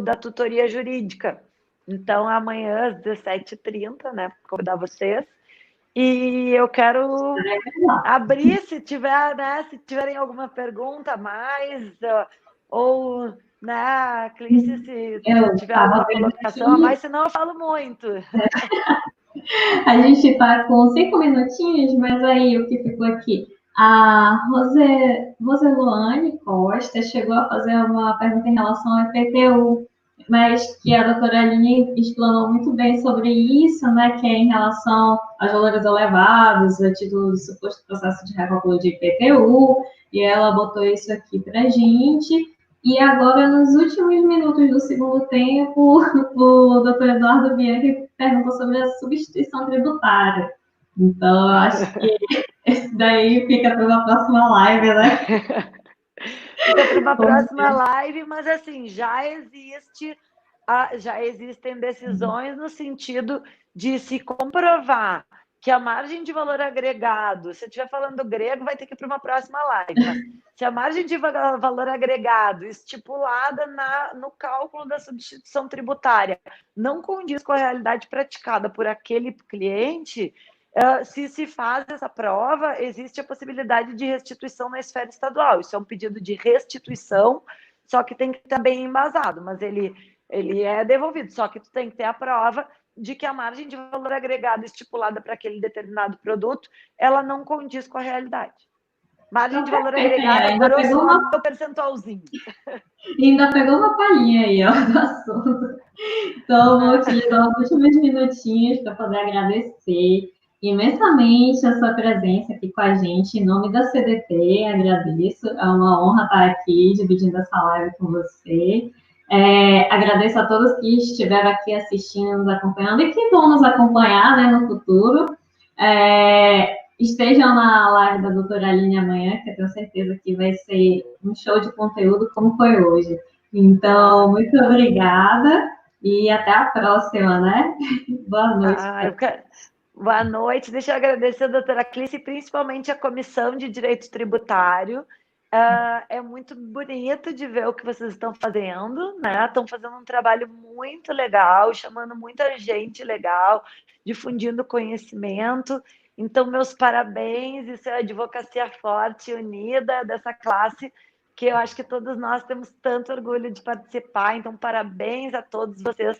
da tutoria jurídica. Então, amanhã, às 17h30, né, convidar vocês. E eu quero abrir, se tiver, né, se tiverem alguma pergunta a mais, ou, né, Clícia, se tiver alguma colocação a mais, senão eu falo muito. A gente está com 5 minutinhos, mas aí o que ficou aqui? A Roseluane Costa chegou a fazer uma pergunta em relação ao IPTU, mas que a doutora Aline explanou muito bem sobre isso, né, que é em relação aos valores elevados, a título do suposto processo de recálculo de IPTU, e ela botou isso aqui para a gente. E agora, nos últimos minutos do segundo tempo, o doutor Eduardo Bianchi perguntou sobre a substituição tributária. Então, eu acho que esse daí fica para uma próxima live, né? Fica para uma próxima live, mas assim, já existem decisões no sentido de se comprovar que a margem de valor agregado, se eu estiver falando grego, vai ter que ir para uma próxima live, mas se a margem de valor agregado estipulada no cálculo da substituição tributária não condiz com a realidade praticada por aquele cliente, se faz essa prova, existe a possibilidade de restituição na esfera estadual. Isso é um pedido de restituição, só que tem que estar bem embasado, mas ele é devolvido, só que tu tem que ter a prova de que a margem de valor agregado estipulada para aquele determinado produto, ela não condiz com a realidade. Margem de valor agregado, grosso modo, é o percentualzinho. E ainda pegou uma palhinha aí, ó, do assunto. Então, vou utilizar os últimos minutinhos para poder agradecer imensamente a sua presença aqui com a gente. Em nome da CDT, agradeço. É uma honra estar aqui dividindo essa live com você. Agradeço a todos que estiveram aqui assistindo, nos acompanhando e que vão nos acompanhar, né, no futuro. Estejam na live da doutora Aline amanhã, que eu tenho certeza que vai ser um show de conteúdo como foi hoje. Então, muito obrigada e até a próxima, né? Boa noite. Boa noite. Deixa eu agradecer a doutora Clícia e principalmente a Comissão de Direito Tributário. É muito bonito de ver o que vocês estão fazendo, né? Estão fazendo um trabalho muito legal, chamando muita gente legal, difundindo conhecimento. Então, meus parabéns, isso é a advocacia forte e unida dessa classe, que eu acho que todos nós temos tanto orgulho de participar. Então, parabéns a todos vocês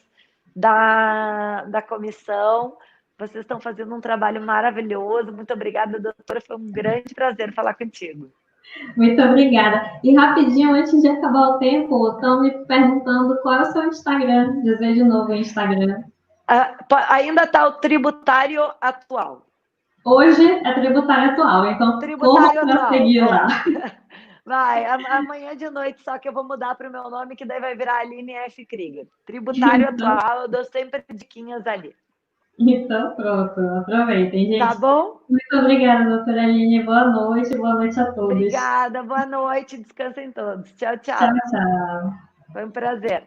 da comissão. Vocês estão fazendo um trabalho maravilhoso. Muito obrigada, doutora. Foi um grande prazer falar contigo. Muito obrigada. E rapidinho, antes de acabar o tempo, estão me perguntando qual é o seu Instagram. Dizer de novo o Instagram. Ainda está o Tributário Atual. Hoje é Tributário Atual, então Tributário corra para seguir lá. Vai, amanhã de noite só que eu vou mudar para o meu nome, que daí vai virar Aline F. Krieger. Tributário Atual, eu dou sempre diquinhas ali. Então, pronto, aproveitem, gente. Tá bom? Muito obrigada, doutora Aline. Boa noite a todos. Obrigada, boa noite, descansem todos. Tchau, tchau. Tchau, tchau. Foi um prazer.